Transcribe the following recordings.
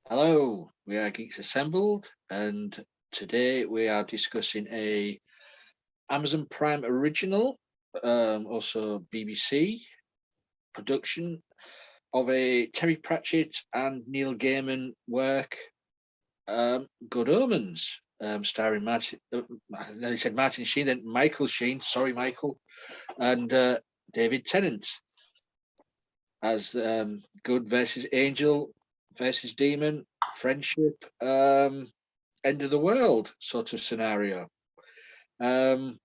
Hello, we are Geeks Assembled, and today we are discussing a Amazon Prime original, also BBC production of a Terry Pratchett and Neil Gaiman work, Good Omens, starring Martin. They said Martin Sheen, then Michael Sheen. Sorry, Michael, and David Tennant as good versus angel versus demon, friendship, end of the world sort of scenario. Michael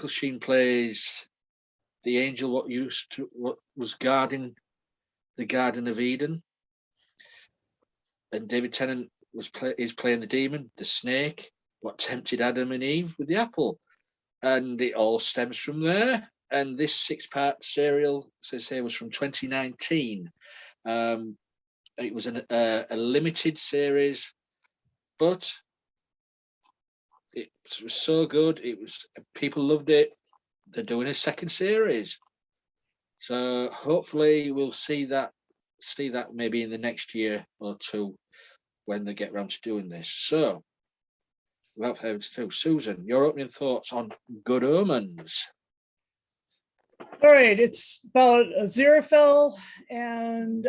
Sheen plays the angel what was guarding the Garden of Eden, and David Tennant is playing the demon, the snake, what tempted Adam and Eve with the apple, and it all stems from there. And this 6-part serial, says here, was from 2019. It was a limited series, but it was so good. People loved it. They're doing a second series, so hopefully we'll see that maybe in the next year or two when they get around to doing this. So, without further ado, Susan, your opening thoughts on Good Omens. All right, it's about Aziraphale and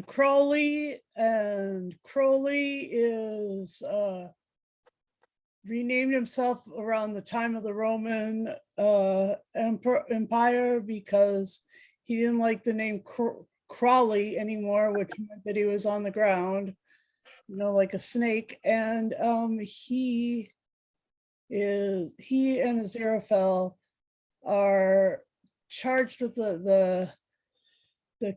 Crowley, and Crowley is renamed himself around the time of the Roman Empire because he didn't like the name Crowley anymore, which meant that he was on the ground, like a snake. And he and Aziraphale are charged with the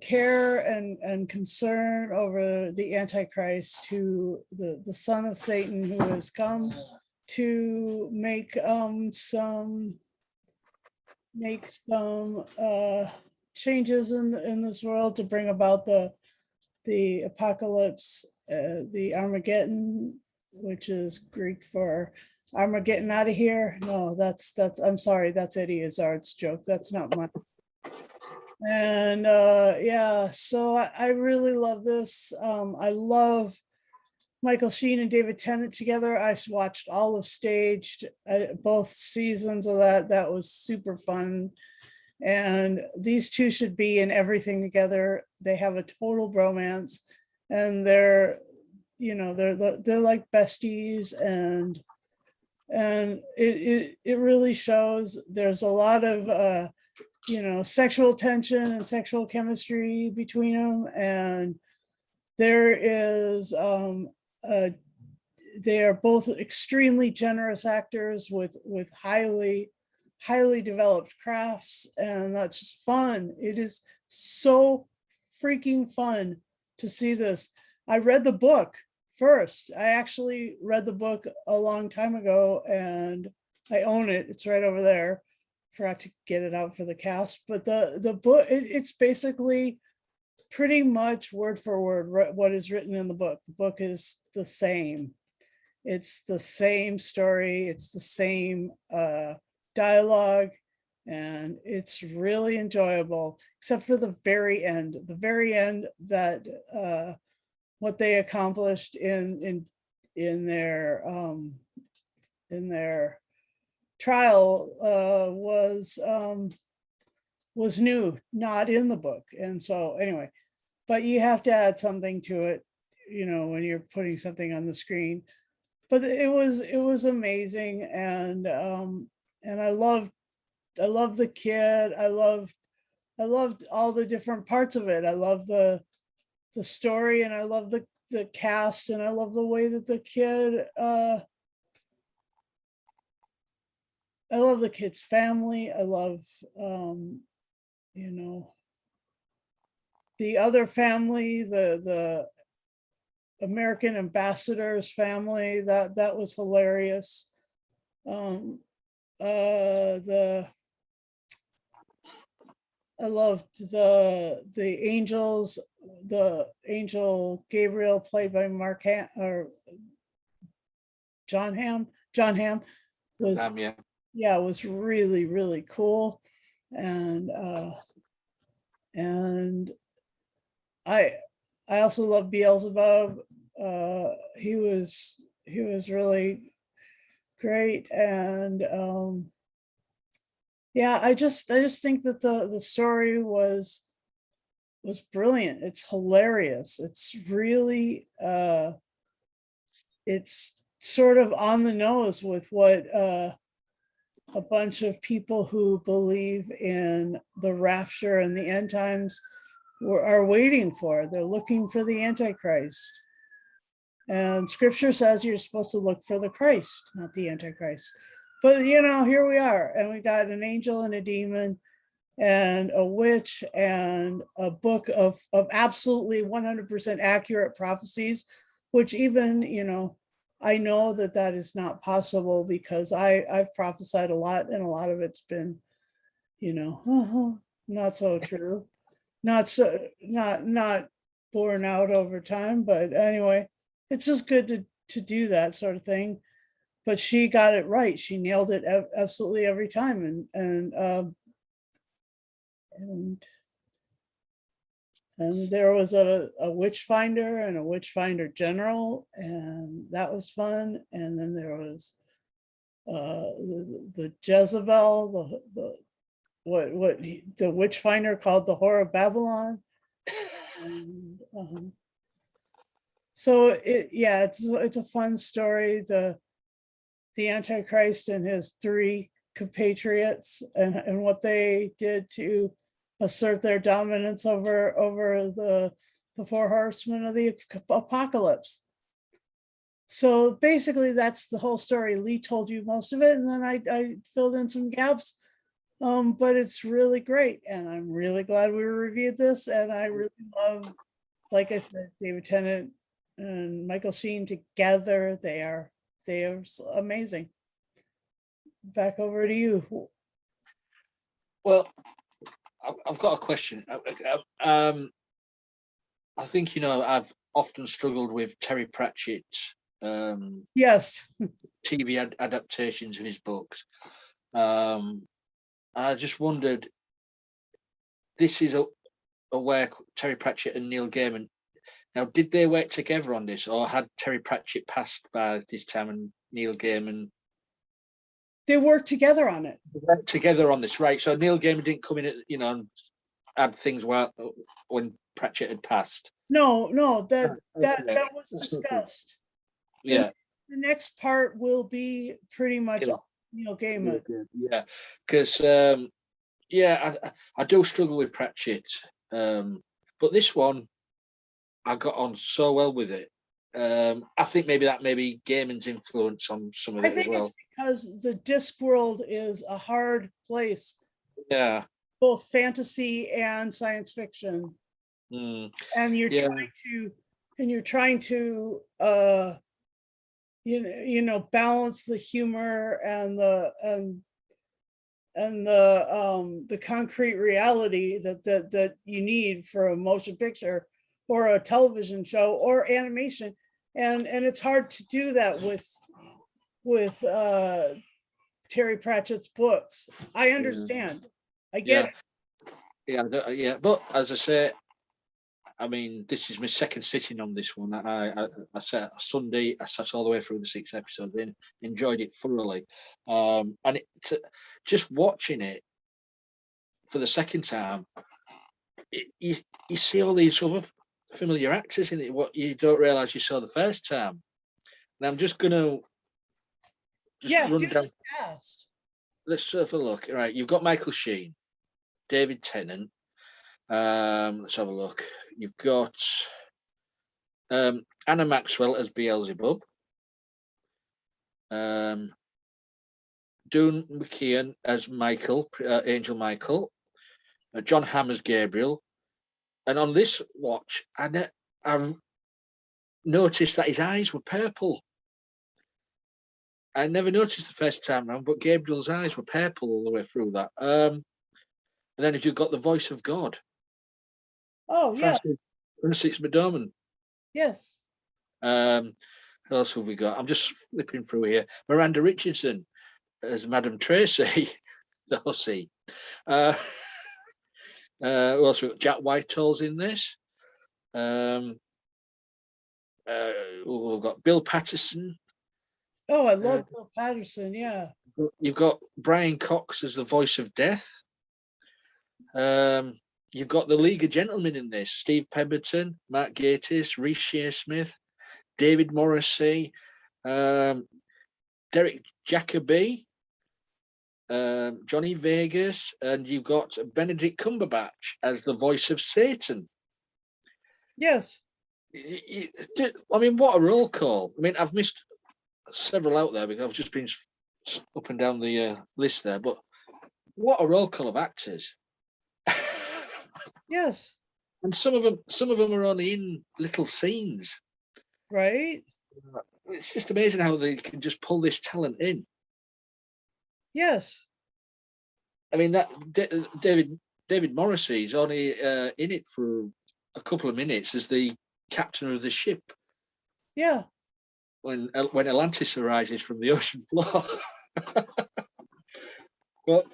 care and concern over the Antichrist, who the son of Satan, who has come to make some changes in this world to bring about the apocalypse, the Armageddon, which is Greek for Armageddon out of here. No, that's I'm sorry, that's Eddie Izzard's joke. That's not mine. And so I really love this. I love Michael Sheen and David Tennant together. I watched all of Staged, both seasons of that. That was super fun. And these two should be in everything together. They have a total bromance, and they're like besties, and it really shows. There's a lot of sexual tension and sexual chemistry between them, and there is they are both extremely generous actors with highly developed crafts, and that's just fun. It is so freaking fun to see this. I read the book first. I actually read the book a long time ago, and I own it. It's right over there. Forgot to get it out for the cast, but the book, it's basically pretty much word for word what is written in the book. The book is the same. It's the same story. It's the same dialogue, and it's really enjoyable, except for the very end. The very end, that what they accomplished in their trial was new, not in the book. And so anyway, but you have to add something to it, when you're putting something on the screen. But it was amazing, and I loved the kid. I loved all the different parts of it. I love the story, and I love the cast, and I love the way that the kid I love the kid's family. I love the other family, the American ambassador's family. That was hilarious. I loved the angels, the angel Gabriel, played by John Hamm was was really, really cool. and I also love Beelzebub. He was really great, and yeah, I just think that the story was brilliant. It's hilarious. It's really it's sort of on the nose with what a bunch of people who believe in the rapture and the end times are waiting for. They're looking for the Antichrist. And scripture says you're supposed to look for the Christ, not the Antichrist. But here we are, and we got an angel and a demon and a witch and a book of absolutely 100% accurate prophecies, which even, I know that is not possible because I've prophesied a lot, and a lot of it's been, not so true, not borne out over time. But anyway, it's just good to do that sort of thing. But she got it right. She nailed it absolutely every time. And there was a witch finder and a witch finder general, and that was fun. And then there was the Jezebel, what the witch finder called the Whore of Babylon. And, so it's a fun story. The Antichrist and his 3 compatriots, and what they did to assert their dominance over the 4 horsemen of the apocalypse. So basically that's the whole story. Lee told you most of it, and then I filled in some gaps. But it's really great, and I'm really glad we reviewed this. And I really love, like I said, David Tennant and Michael Sheen together. They are amazing. Back over to you. Well, I've got a question. I think I've often struggled with Terry Pratchett. Yes. TV adaptations of his books. I just wondered, this is a work Terry Pratchett and Neil Gaiman. Now, did they work together on this, or had Terry Pratchett passed by this time and Neil Gaiman? They worked together on it. They worked together on this, right? So Neil Gaiman didn't come in, and add things when Pratchett had passed. No, that was discussed. Yeah. The next part will be pretty much Neil Gaiman. Yeah, because I do struggle with Pratchett, but this one I got on so well with it. I think maybe Gaiman's influence on some of it as well. I think it's because the Discworld is a hard place. Yeah. Both fantasy and science fiction. Mm. And you're trying to balance the humor and the concrete reality that you need for a motion picture or a television show or animation, and it's hard to do that with Terry Pratchett's books. I understand. I get it. Yeah, but as I say, I mean, this is my second sitting on this one. I sat Sunday. I sat all the way through the 6 episodes and enjoyed it thoroughly. And just watching it for the second time, you see all these other familiar actors in it, what you don't realise you saw the first time. And I'm just gonna run down. Let's have a look. All right, you've got Michael Sheen, David Tennant. Let's have a look. You've got Anna Maxwell as Beelzebub, Dune McKeon as Michael, Angel Michael, John Hamm as Gabriel, and on this watch, I noticed that his eyes were purple. I never noticed the first time round, but Gabriel's eyes were purple all the way through that. And then if you've got the voice of God. Oh, Francis McDormand. Yes. Who else have we got? I'm just flipping through here. Miranda Richardson as Madame Tracy. the hussy. Who else? We've got Jack Whitehall's in this. We've got Bill Patterson. Oh, I love Bill Patterson. Yeah. You've got Brian Cox as the voice of death. You've got the League of Gentlemen in this: Steve Pemberton, Mark Gatiss, Reece Shearsmith, David Morrissey, Derek Jacobi, Johnny Vegas, and you've got Benedict Cumberbatch as the voice of Satan. Yes. I mean, what a roll call. I mean, I've missed several out there because I've just been up and down the list there, but what a roll call of actors. Yes. And some of them are only in little scenes. Right. It's just amazing how they can just pull this talent in. Yes. I mean, that David Morrissey is only in it for a couple of minutes as the captain of the ship. Yeah. When Atlantis arises from the ocean floor. but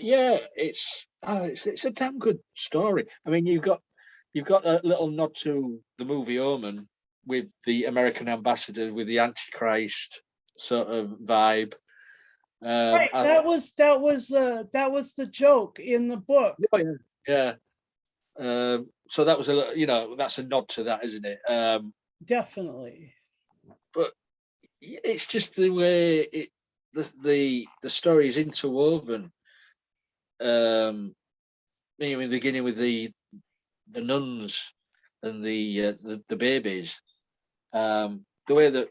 yeah, it's a damn good story. I mean, you've got a little nod to the movie Omen with the American ambassador with the Antichrist sort of vibe. Right. That was the joke in the book. Oh, yeah. So that was that's a nod to that, isn't it? Definitely. But it's just the way the story is interwoven. Beginning with the nuns and the babies, the way that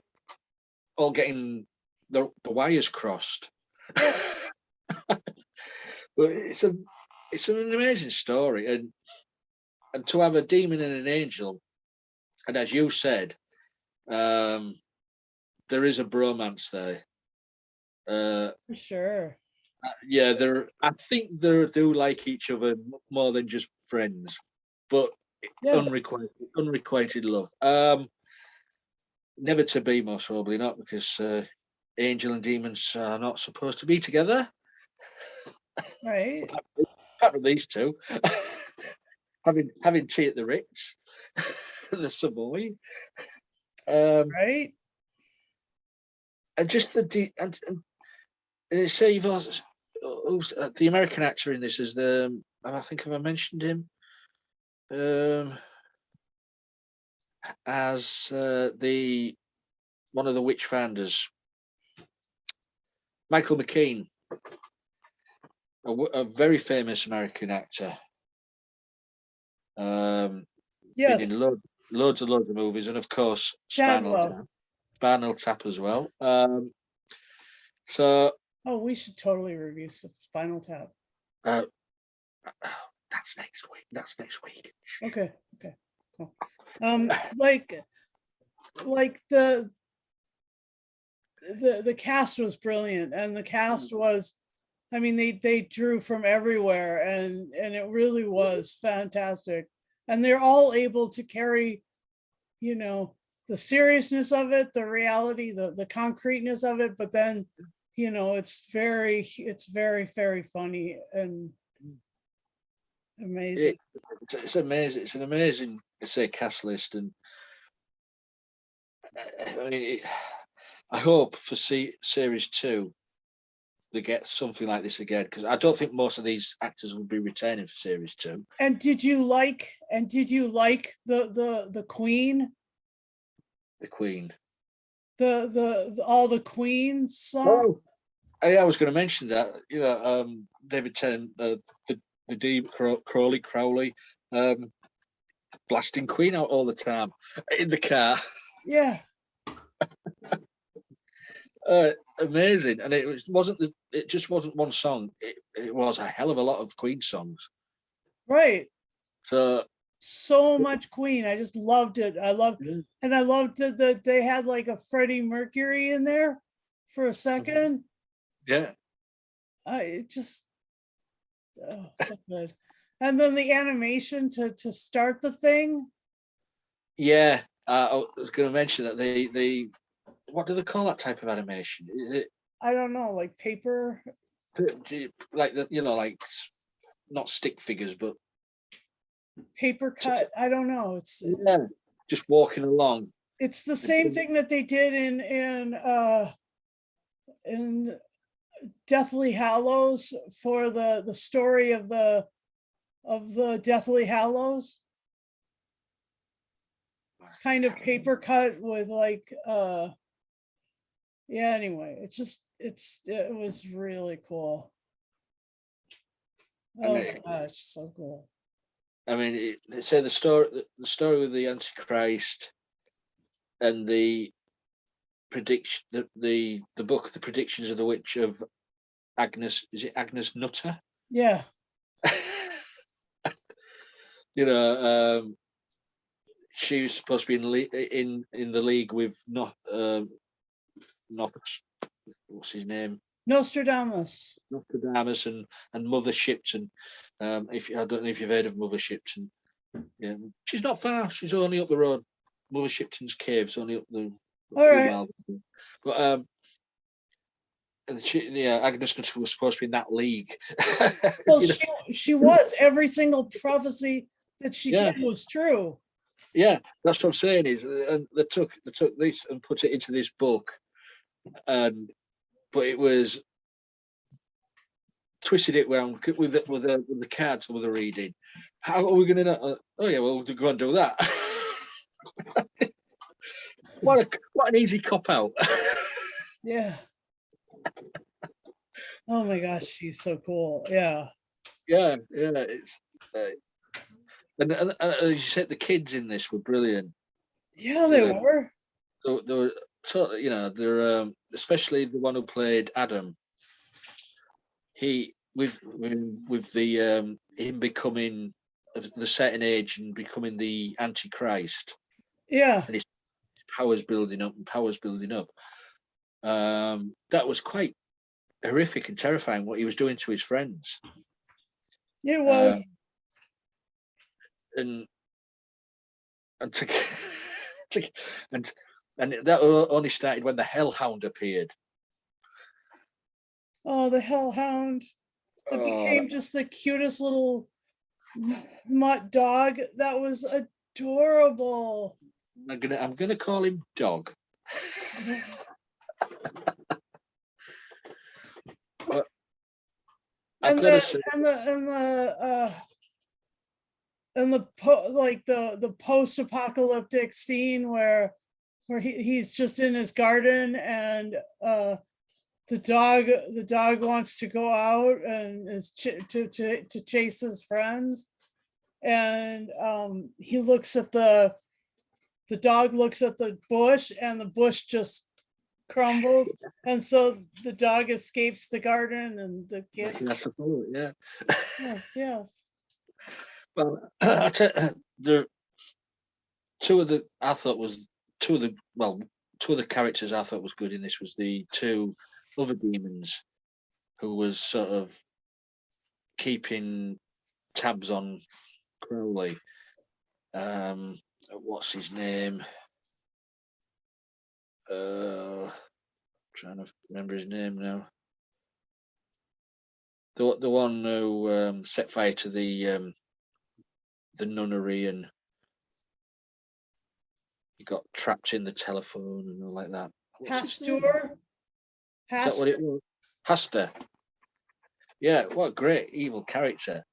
all getting the wires crossed. But it's an amazing story, and to have a demon and an angel, and as you said, there is a bromance there. For sure. Yeah, I think they do like each other more than just friends, but Yes. unrequited love. Never to be, most probably not, because angel and demons are not supposed to be together. Right. Apart from these two, having tea at the Ritz, the Savoy, Right. and just and say you've also, the American actor in this is I think have I mentioned him as one of the witch founders, Michael McKean, a very famous American actor. Yes. Been in loads of movies, and of course Chadwell. Spinal Tap as well. So we should totally review Spinal Tap. That's next week. Okay. Cool. Like the cast was brilliant, and the cast was, I mean, they drew from everywhere, and it really was fantastic. And they're all able to carry, the seriousness of it, the reality, the concreteness of it, but then, it's very, very funny and amazing. It's amazing. It's an amazing, cast list, and I mean, I hope for series 2 they get something like this again, because I don't think most of these actors will be returning for series 2. And did you like the Queen? The Queen. The all the Queen songs. Oh, I was going to mention that. David Tennant, the Deep Crowley, blasting Queen out all the time in the car. Yeah. Amazing, and it just wasn't one song. It was a hell of a lot of Queen songs. Right. So much Queen. I just loved it. I loved that they had like a Freddie Mercury in there for a second. Yeah. So good. And then the animation to start the thing. Yeah, I was going to mention that they what do they call that type of animation? Is it? I don't know, like paper. like the, like not stick figures, but Paper cut. I don't know. It's just walking along. It's the same thing that they did in Deathly Hallows for the story of the Deathly Hallows. Kind of paper cut with like yeah, anyway, it was really cool. Oh my gosh, so cool. I mean, they say the story with the Antichrist and the prediction, the book, the predictions of the witch of Agnes. Is it Agnes Nutter? Yeah. She was supposed to be in the league with not what's his name? Nostradamus and Mother Shipton. I don't know if you've heard of Mother Shipton. Yeah, she's not far. She's only up the road. Mother Shipton's cave's only up the all right. mile. But Agnes Nutter was supposed to be in that league. Well, she was. Every single prophecy that she did was true. Yeah, that's what I'm saying. Is they took this and put it into this book, but it was twisted it round with the cards that they're reading. How are we going to know? Oh yeah, well, we'll go and do that. what an easy cop out. Yeah. Oh my gosh, she's so cool. Yeah. Yeah. It's and as you said, the kids in this were brilliant. Yeah, they were. They were they're especially the one who played Adam. He with the him becoming of the certain age and becoming the Antichrist. Yeah. And his powers building up. That was quite horrific and terrifying what he was doing to his friends. It was. And that only started when the Hellhound appeared. Oh, the Hellhound. It became just the cutest little mutt dog. That was adorable. I'm gonna call him Dog. And the post-apocalyptic scene where he's just in his garden and the dog wants to go out and is to chase his friends, and he looks at the dog looks at the bush and the bush just crumbles, and so the dog escapes the garden and the kid. Yeah. Yes. Well, the two of the characters I thought was good in this was the two other demons who was sort of keeping tabs on Crowley. What's his name? Trying to remember his name now. The one who set fire to the nunnery and he got trapped in the telephone and all like that. Hastur? Is that what it was? Hastur. Yeah, what a great evil character.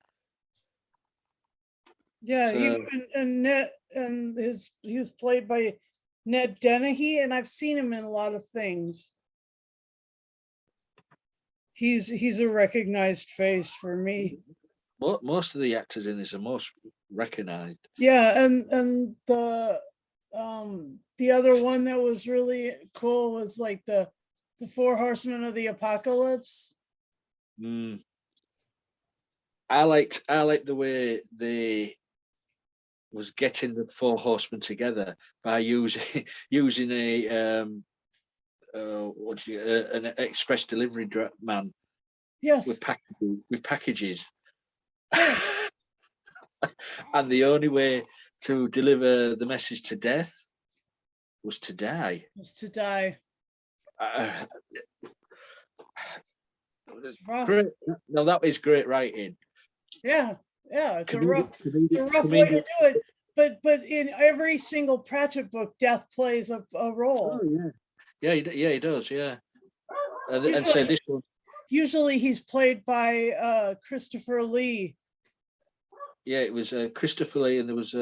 Yeah, he was played by Ned Dennehy, and I've seen him in a lot of things. He's a recognized face for me. Most of the actors in this are most recognized. Yeah, and the other one that was really cool was like the Four Horsemen of the Apocalypse. I liked the way they was getting the Four Horsemen together by using an express delivery man. Yes. With packages. And the only way to deliver the message to death was to die. rough. Great. No, that is great writing. Yeah, it's a Comedic, rough, it's a rough way to do it. But in every single Pratchett book, death plays a role. Oh yeah, he does. Yeah, and so this one. Usually he's played by Christopher Lee. Yeah, it was Christopher Lee, and there was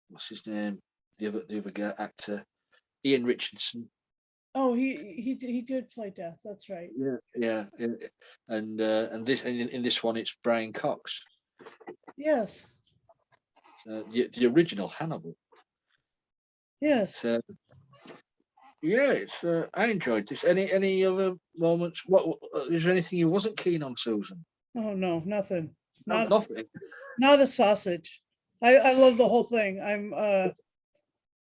what's his name? The other guy, actor, Ian Richardson. Oh, he did play Death. That's right. Yeah, and this in this one it's Brian Cox. Yes. The original Hannibal. Yes. Yeah, it's. I enjoyed this. Any other moments? What is there anything you wasn't keen on, Susan? Oh no, nothing. Nothing. Not a sausage. I love the whole thing. I'm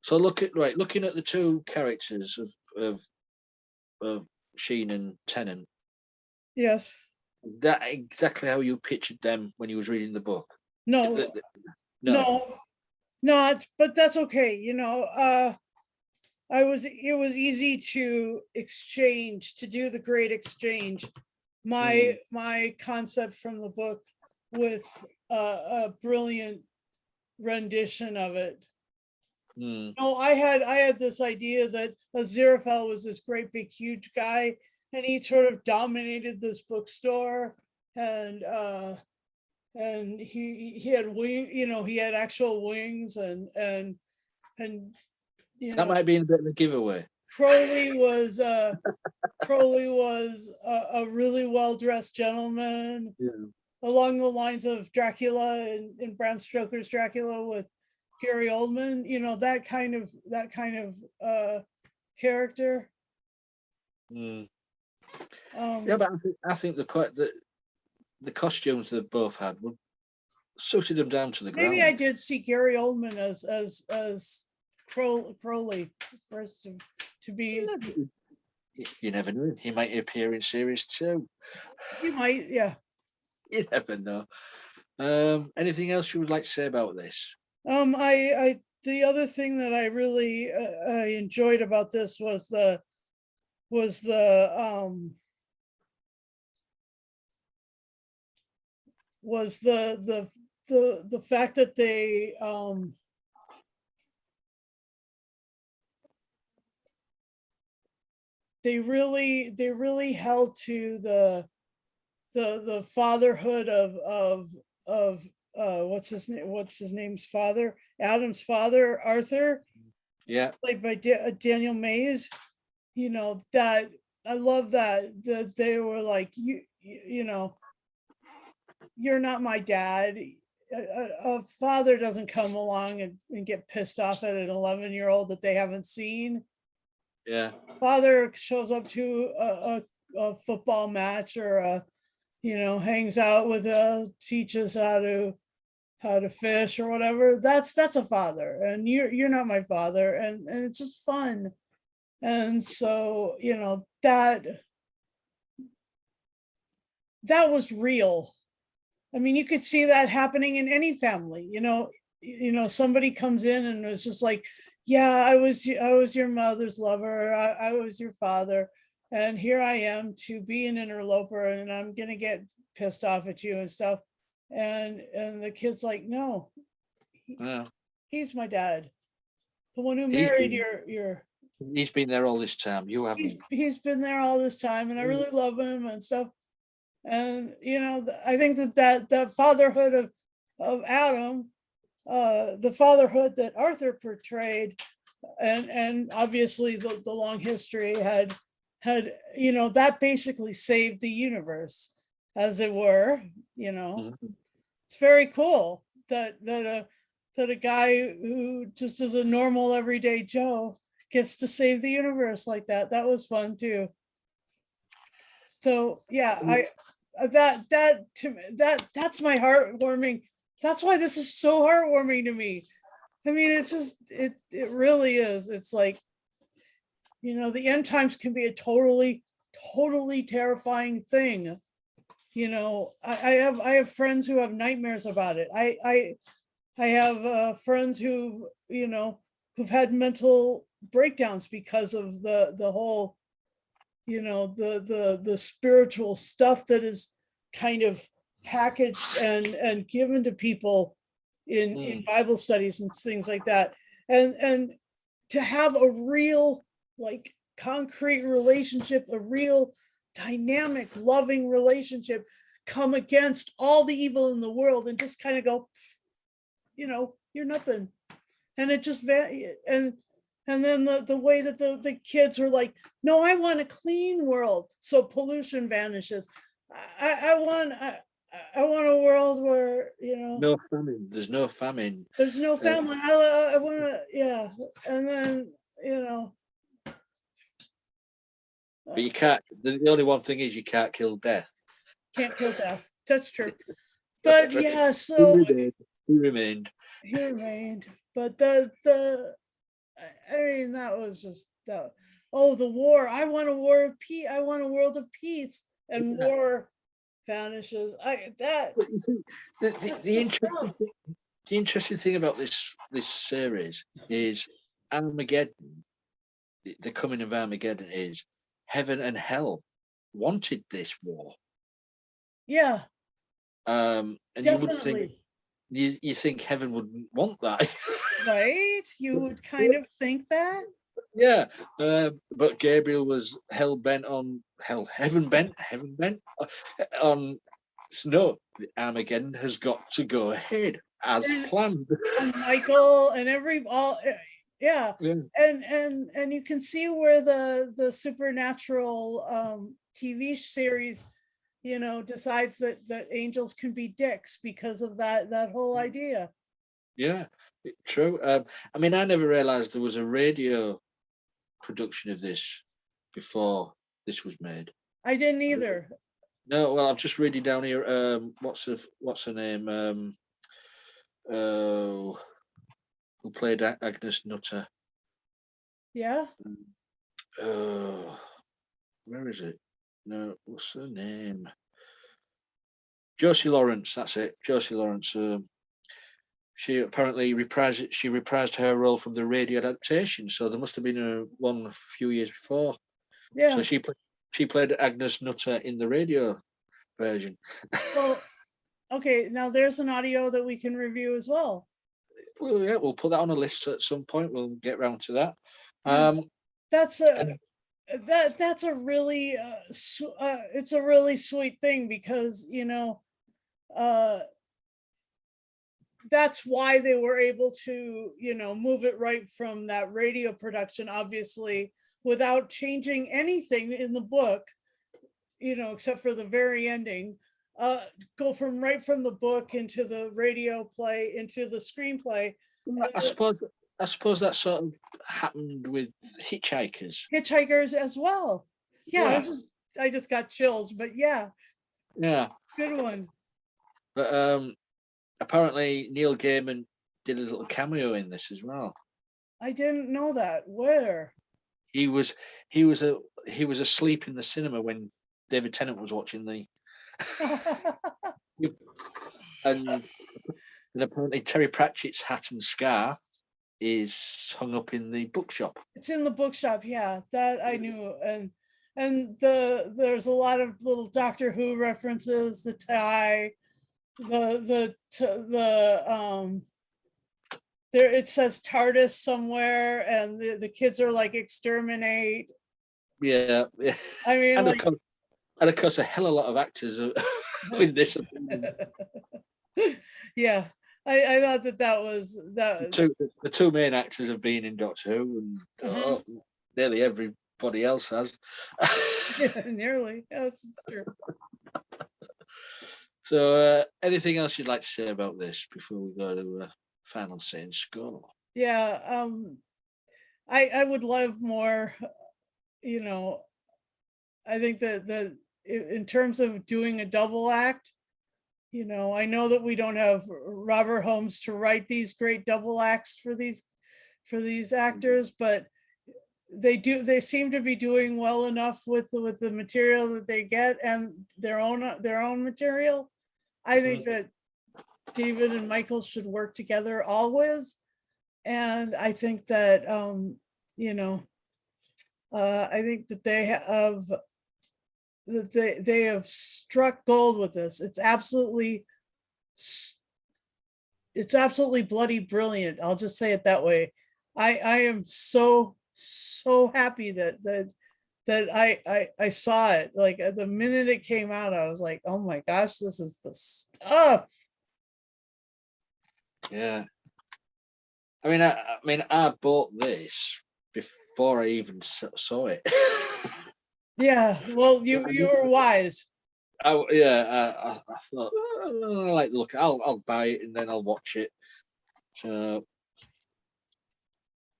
So looking at the two characters of Sheen and Tennant. Yes. That exactly how you pictured them when you was reading the book. No. No, not. But that's okay. It was easy to do the great exchange. My concept from the book with a brilliant rendition of it. No, I had this idea that Aziraphale was this great big huge guy, and he sort of dominated this bookstore, and he had wing, he had actual wings, and that might be a bit of a giveaway. Crowley was a really well-dressed gentleman, along the lines of Dracula in Bram Stoker's Dracula with Gary Oldman, that kind of character. Yeah, but I think the costumes they both had would suited them down to the ground. Maybe I did see Gary Oldman as Crowley first to be. You never know. He might appear in series 2. You might, yeah. You never know. Anything else you would like to say about this? The other thing that I really I enjoyed about this was the fact that they really held to the fatherhood of what's his name's father, Adam's father, Arthur, played by Daniel Mays. That I love that they were like, you're not my dad. A father doesn't come along and get pissed off at an 11-year-old that they haven't seen. Yeah. Father shows up to a football match, or hangs out with teaches how to fish or whatever. That's a father, and you're not my father, and it's just fun. And so that was real. I mean, you could see that happening in any family. Somebody comes in and it's just like, yeah, I was your mother's lover, I was your father, and here I am to be an interloper, and I'm gonna get pissed off at you and stuff. And the kid's like, no, he's my dad, the one who married your. He's been there all this time. You haven't. He's been there all this time, and I really love him and stuff. And I think that fatherhood of Adam, the fatherhood that Arthur portrayed, and obviously the long history had that basically saved the universe, as it were. It's very cool that a guy who just is a normal everyday Joe gets to save the universe like that. That was fun too. So yeah, that's my heartwarming. That's why this is so heartwarming to me. I mean, it's just it really is. It's like, the end times can be a totally terrifying thing. I have friends who have nightmares about it. I have friends who who've had mental breakdowns because of the whole the spiritual stuff that is kind of packaged and given to people in Bible studies and things like that. And to have a real, like, concrete relationship, a real dynamic, loving relationship come against all the evil in the world and just kind of go, you're nothing. And it just, and then the way that the kids were like, no, I want a clean world. So pollution vanishes. I want a world where, No famine. There's no famine. there's no family. I want to, yeah. And then, But you can't. The only one thing is you can't kill death. can't kill death. That's true. But yeah, so He remained. he remained. But I mean, that was just that. Oh, the war. I want a war of peace. I want a world of peace, and war vanishes. The interesting thing about this series is Armageddon. The coming of Armageddon is heaven and hell wanted this war. Yeah. And definitely. you think heaven wouldn't want that. Right? You would kind of think that. Yeah. But Gabriel was heaven bent on no, Armageddon has got to go ahead as planned. And Michael and yeah. And you can see where the supernatural TV series decides that angels can be dicks because of that whole idea. Yeah, true. I mean, I never realized there was a radio production of this before this was made. I didn't either. No, well, I'm just reading down here. What's her name? Who played Agnes Nutter? Yeah. Where is it? No, what's her name? Josie Lawrence. That's it. Josie Lawrence. She apparently reprised her role from the radio adaptation. So there must have been one a few years before. Yeah. So she played Agnes Nutter in the radio version. Well, okay. Now there's an audio that we can review as well. Well, yeah, we'll put that on a list at some point. We'll get round to that. That's a really it's a really sweet thing because that's why they were able to move it right from that radio production, obviously, without changing anything in the book, except for the very ending. Go right from the book into the radio play into the screenplay. I suppose that sort of happened with Hitchhikers as well. Yeah. I just got chills, but yeah, good one. But apparently Neil Gaiman did a little cameo in this as well. I didn't know that. Where? He was asleep in the cinema when David Tennant was watching the and apparently Terry Pratchett's hat and scarf is hung up in the bookshop. It's in the bookshop, yeah. That I knew. And there's a lot of little Doctor Who references, the tie, there it says TARDIS somewhere, and the kids are like exterminate. Yeah. I mean, and of course a hell of a lot of actors are in this. Yeah. I thought that was the two main actors have been in Doctor Who, and nearly everybody else has. Yeah, nearly. Yes, it's true. So, anything else you'd like to say about this before we go to final say and score? Yeah, I would love more. I think that in terms of doing a double act, I know that we don't have Robert Holmes to write these great double acts for these actors, but they seem to be doing well enough with the material that they get and their own material. I think that David and Michael should work together always, and I think that I think that they have struck gold with this. It's absolutely bloody brilliant. I'll just say it that way. I am so happy that I saw it. Like the minute it came out, I was like, oh my gosh, this is the stuff. Yeah. I mean, I bought this before I even saw it. Yeah, well, you were wise. I thought, I like the look. I'll buy it and then I'll watch it. So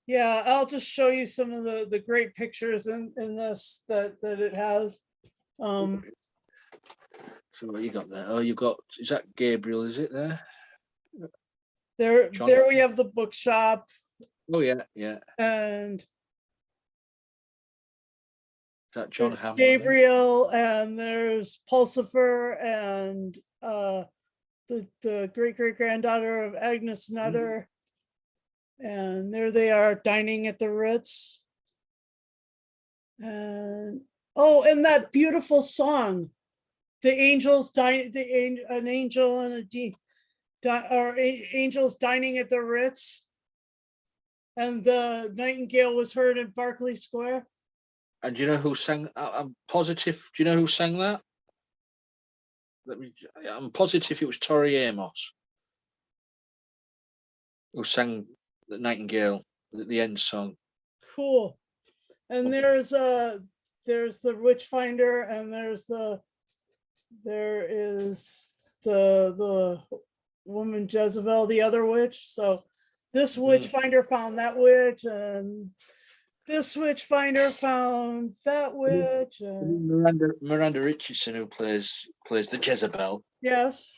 Yeah, I'll just show you some of the great pictures in this that it has. so what you got there? Oh, you got, is that Gabriel? Is it there? John? There we have the bookshop, Oh yeah. and Is that John Hammond? Gabriel, and there's Pulsifer, and the great granddaughter of Agnes Nutter. And there they are dining at the Ritz. And and that beautiful song, the angels dine, an angel and a angels dining at the Ritz, and the nightingale was heard in Berkeley Square. And do you know who sang? I'm positive. Do you know who sang that? I'm positive it was Tori Amos who sang the Nightingale, the end song. Cool. And there's the Witchfinder, and there is the woman Jezebel, the other witch. So this Witchfinder found that witch, and this Witchfinder found that witch. And Miranda Richardson, who plays the Jezebel. Yes.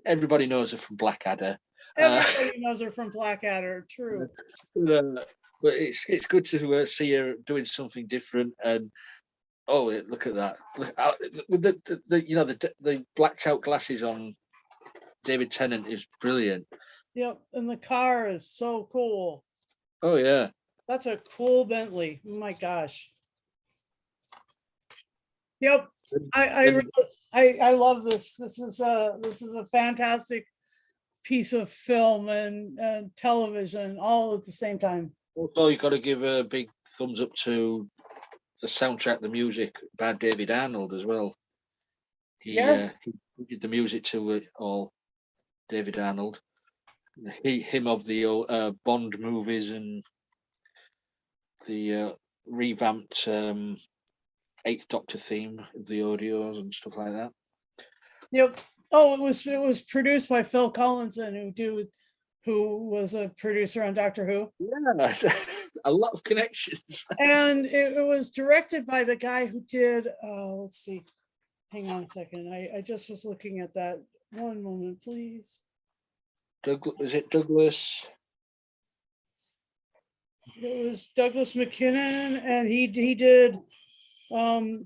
Everybody knows her from Blackadder. Everybody knows her from Blackadder. True. But it's good to see her doing something different. And look at that! The blacked out glasses on David Tennant is brilliant. Yep, and the car is so cool. Oh yeah, that's a cool Bentley. Oh my gosh. Yep, I love this. This is a fantastic piece of film and television all at the same time. Also, you've got to give a big thumbs up to the soundtrack, the music by David Arnold as well. He did the music to it all. David Arnold, him of the Bond movies and the revamped Eighth Doctor theme of the audios and stuff like that. Yep. Oh, it was produced by Phil Collinson, who was a producer on Doctor Who. Yeah, a lot of connections. And it was directed by the guy who did. Let's see. Hang on a second. I just was looking at that. One moment, please. Is it Douglas? It was Douglas McKinnon, and he did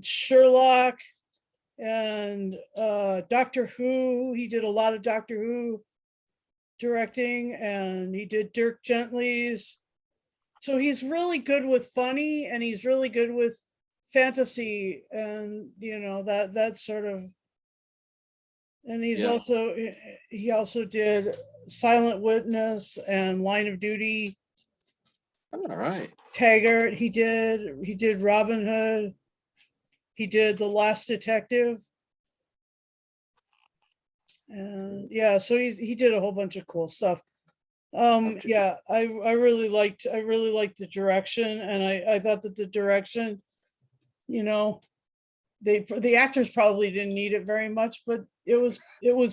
Sherlock and Doctor Who. He did a lot of Doctor Who directing, and he did Dirk Gently's. So he's really good with funny, and he's really good with fantasy, and that sort of. And he also did Silent Witness and Line of Duty. All right. Taggart. He did Robin Hood. He did The Last Detective. And so he did a whole bunch of cool stuff. I really liked the direction, and I thought that the direction, the actors probably didn't need it very much, but it was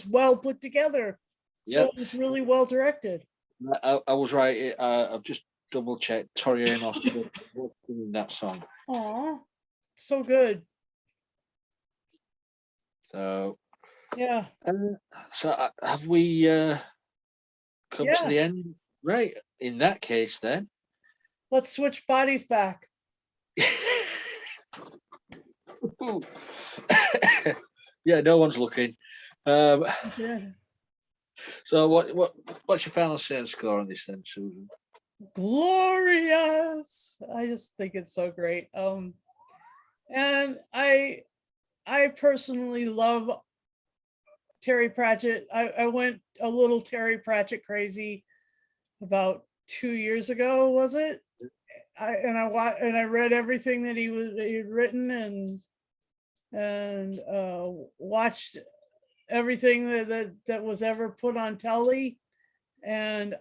well put together. So it was really well directed. I was right. I've just double checked. Tori Amos was singing that song. Aw, so good. So yeah. So have we come to the end? Right. In that case, then let's switch bodies back. Yeah, no one's looking. So what's your final score on this then, Susan? glorious. I just think it's so great. And I personally love Terry Pratchett. I went a little Terry Pratchett crazy about 2 years ago, was it? I read everything that he'd written, and watched everything that was ever put on telly, and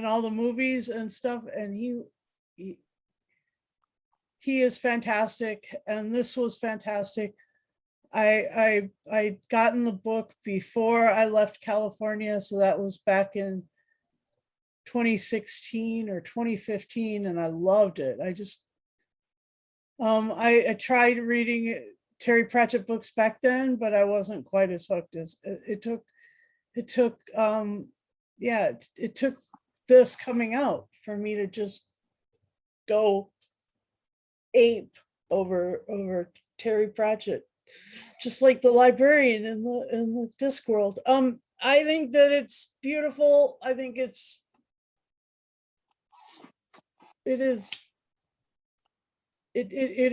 all the movies and stuff. And he is fantastic, and this was fantastic. I'd gotten the book before I left California, so that was back in 2016 or 2015, and I loved it. I tried reading Terry Pratchett books back then, but I wasn't quite as hooked as it took. It took it took this coming out for me to just go ape over Terry Pratchett, just like the librarian in the Discworld. I think that it's beautiful. I think it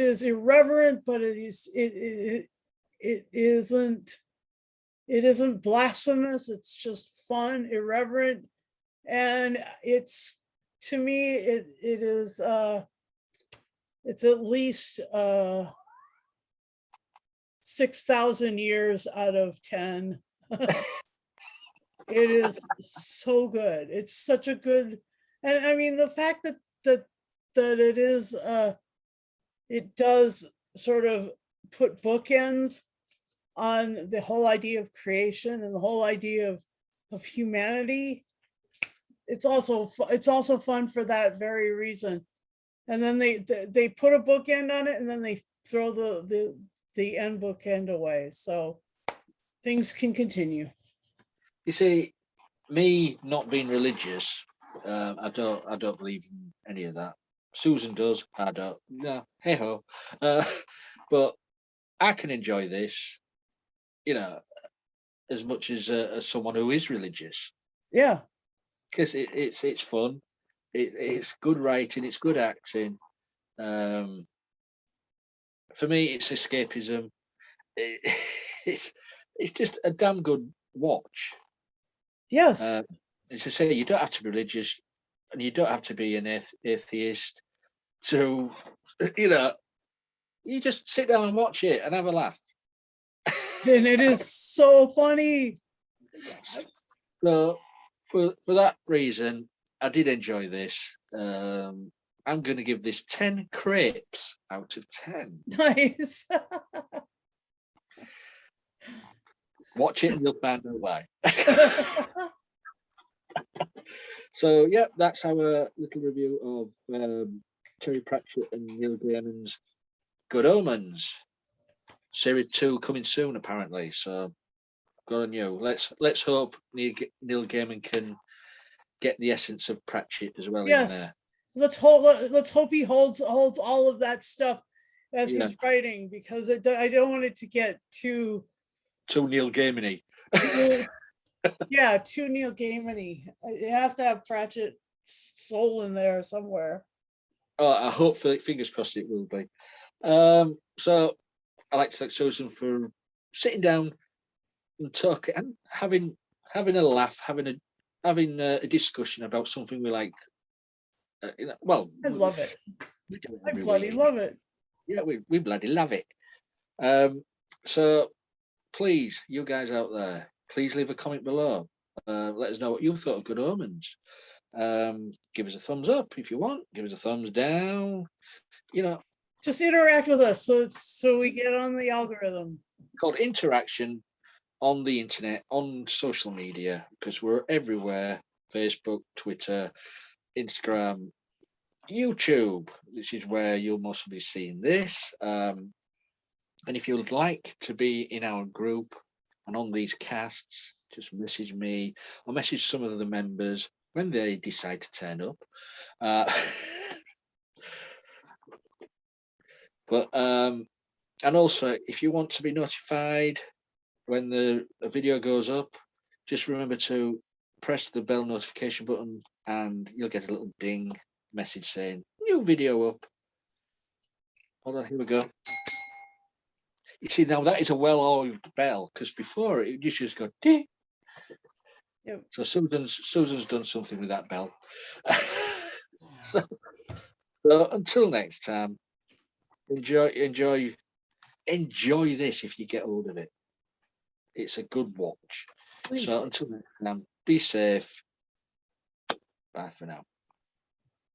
is irreverent, but it isn't blasphemous. It's just fun, irreverent, and it's, to me, it's at least 6,000 years out of 10. It is so good. It's such a good, and I mean the fact that it is it does sort of put bookends on the whole idea of creation and the whole idea of humanity. It's also fun for that very reason. And then they put a bookend on it, and then they throw the end bookend away, so things can continue. You see, me not being religious, I don't believe in any of that. Susan does. I don't. No, hey ho. But I can enjoy this, as much as someone who is religious, Yeah. because it's fun. It's good writing. It's good acting. For me, it's escapism. It's just a damn good watch. Yes. As I say, you don't have to be religious, and you don't have to be an atheist to, you just sit down and watch it and have a laugh. And it is so funny. So for that reason, I did enjoy this. I'm going to give this 10 crepes out of 10. Nice. Watch it and you'll find out why. So, yeah, that's our little review of Terry Pratchett and Neil Gaiman's Good Omens. Series 2 coming soon, apparently. So, good on you. Let's hope Neil Gaiman can get the essence of Pratchett as well in there. Let's hope he holds all of that stuff as he's writing, because I don't want it to get too Neil Gaiman-y. Too Neil Gaiman-y. It has to have Pratchett's soul in there somewhere. Oh, I hope, fingers crossed, it will be. So I like to thank Susan for sitting down and talking and having a laugh, having a discussion about something we like. I love it. I bloody love it. Yeah, we bloody love it. So please, you guys out there, please leave a comment below. Let us know what you thought of Good Omens. Give us a thumbs up if you want. Give us a thumbs down. Just interact with us so we get on the algorithm. Called interaction on the internet, on social media, because we're everywhere: Facebook, Twitter, Instagram, YouTube, which is where you'll mostly be seeing this. And if you would like to be in our group and on these casts, just message me or message some of the members when they decide to turn up. And also, if you want to be notified when a video goes up, just remember to press the bell notification button and you'll get a little ding message saying new video up. Hold on, here we go. You see, now that is a well-oiled bell, because before it used to just go ding. Yep. So Susan's done something with that bell. so until next time, enjoy this if you get hold of it. It's a good watch. Please So do. until next time, be safe. Bye for now.